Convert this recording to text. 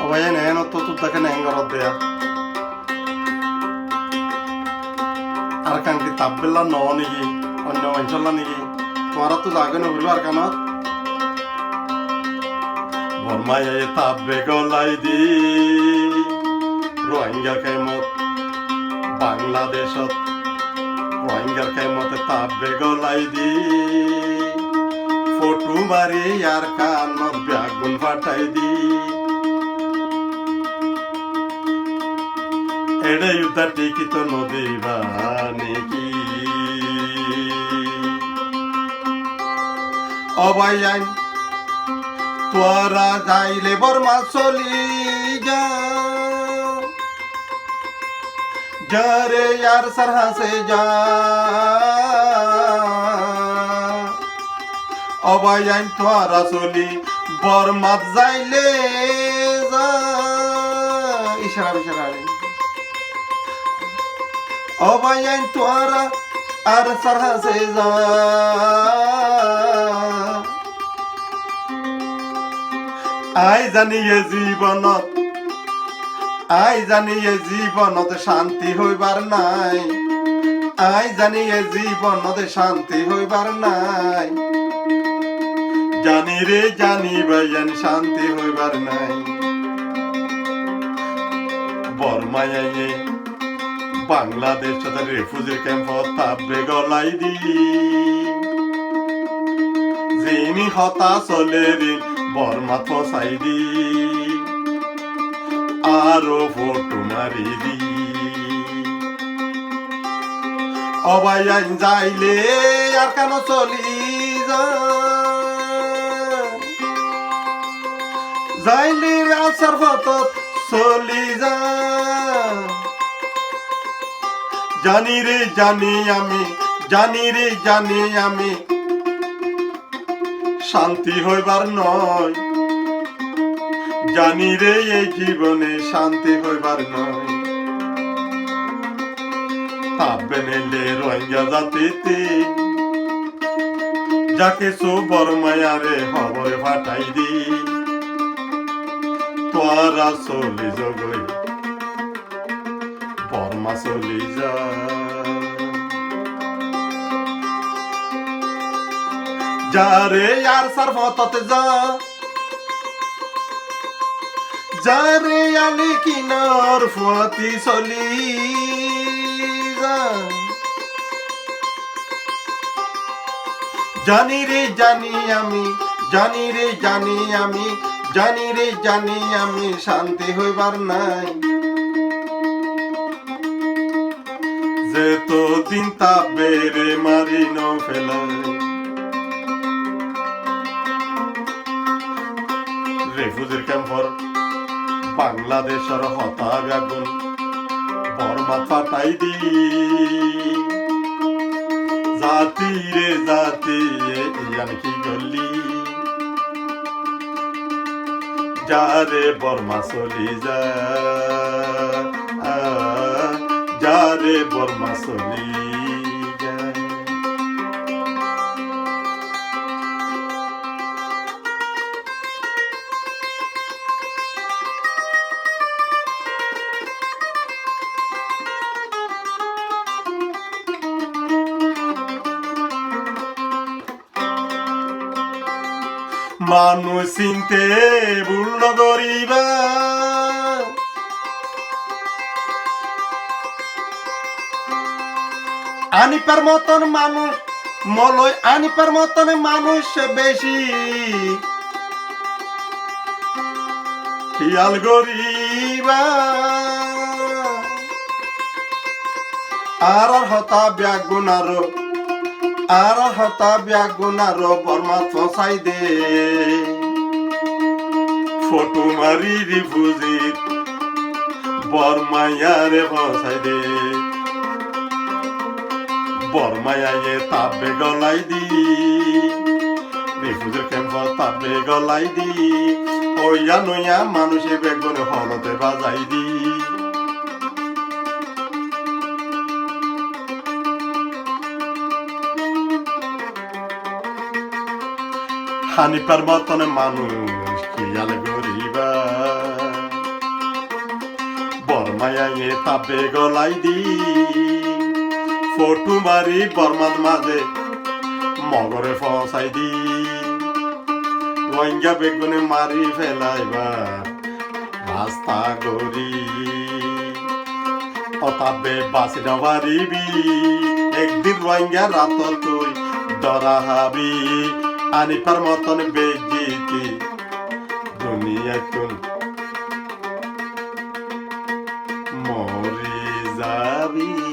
Obaye neno to tutake nengorot deya. Arkan ki tabbella no nigi, onno mancholla nigi. Tumhara to jage no hurbar kanot. Bormaye tabbe golai di. Rohingya kaimot Bangladeshot. Rohingya kaimot tabbe golai di. Photo mari yar kanot byagun fatai di. Ede yuddha tikito nodiba neki. Obayan তোরা যাইলে বর্মা চলি যা যারে यार सरहा से जा অবায়ান তোরা চলি বর্মা যাইলে যা ইশারা ইশারা অবায়ান তোরা আর सरहा से जा আই জানি এ জীবনত শান্তি হইবার নাই আই জানি এ জীবনত শান্তি হইবার নাই জানি রে জানি ভাইয়ান শান্তি হইবার নাই বর্মায় বাংলাদেশ রেফিউজি ক্যাম্প তাপবে গলাই দি যিনি হতা চলে রে বর্মা ফসাই দি আরো ফটো মারি দি অবায়ান যাইলে আর কেন চলি যা যাইলে আসার ফত চলি যা জানি রে জানি আমি শান্তি হইবার নয় জানি রে এই জীবনে শান্তি হইবার নয় তাপবে নেলে রোহিঙ্গা জাতিতে যাকে সো বর্মায়ারে খবরে ফাটাই দি তোরা চলি জগই বর্মা চলি যা যারে यार सरफतते जा যারে আলি কিনার ফুয়াতি চলি যা জানি রে জানি আমি শান্তি হইবার নাই যে তো দিন তাপবে রে মারি ন ফেলাই রেফিউজি ক্যাম্পর বাংলাদেশের হতা ব্যাগুন বর্মা ফাটাই দি জাতি রে জাতি ইয়ান কি গল্লি যারে বর্মা চলি যারে বর্মা চলি মানুষ চিনতে ভুল নগরিবা আনিপার মতন মানুষ মলয় আনিপার মতন মানুষ বেশি খেয়াল গরিবা আর হতা ব্যাগুনার বর্মা ফসাই দে ফটো মারি রিফিউজি বর্মায়ারে ফসাই দে বর্মায়ে তাপবে গলাই দি রিফিউজি ক্যাম্প তাপবে গলাই দি ওইয়া নইয়া মানুষে বেগুন হলতে বাজাই দি হানিপার মতন মানুষ খেয়াল গরিবা মায়াঙে তাপে গলাই দি ফটু মারি বর্মাদ মাঝে মগরে ফসাই দি রোহিঙ্গা বেগুনে মারি ফেলাইবার রাস্তা গরি অতাবে বাসি পারিবি একদিন রোহিঙ্গা রাত তুই ধরা হাবি আনিপার মতন বেজিতি দুনিয়া তুন মরি যাবি।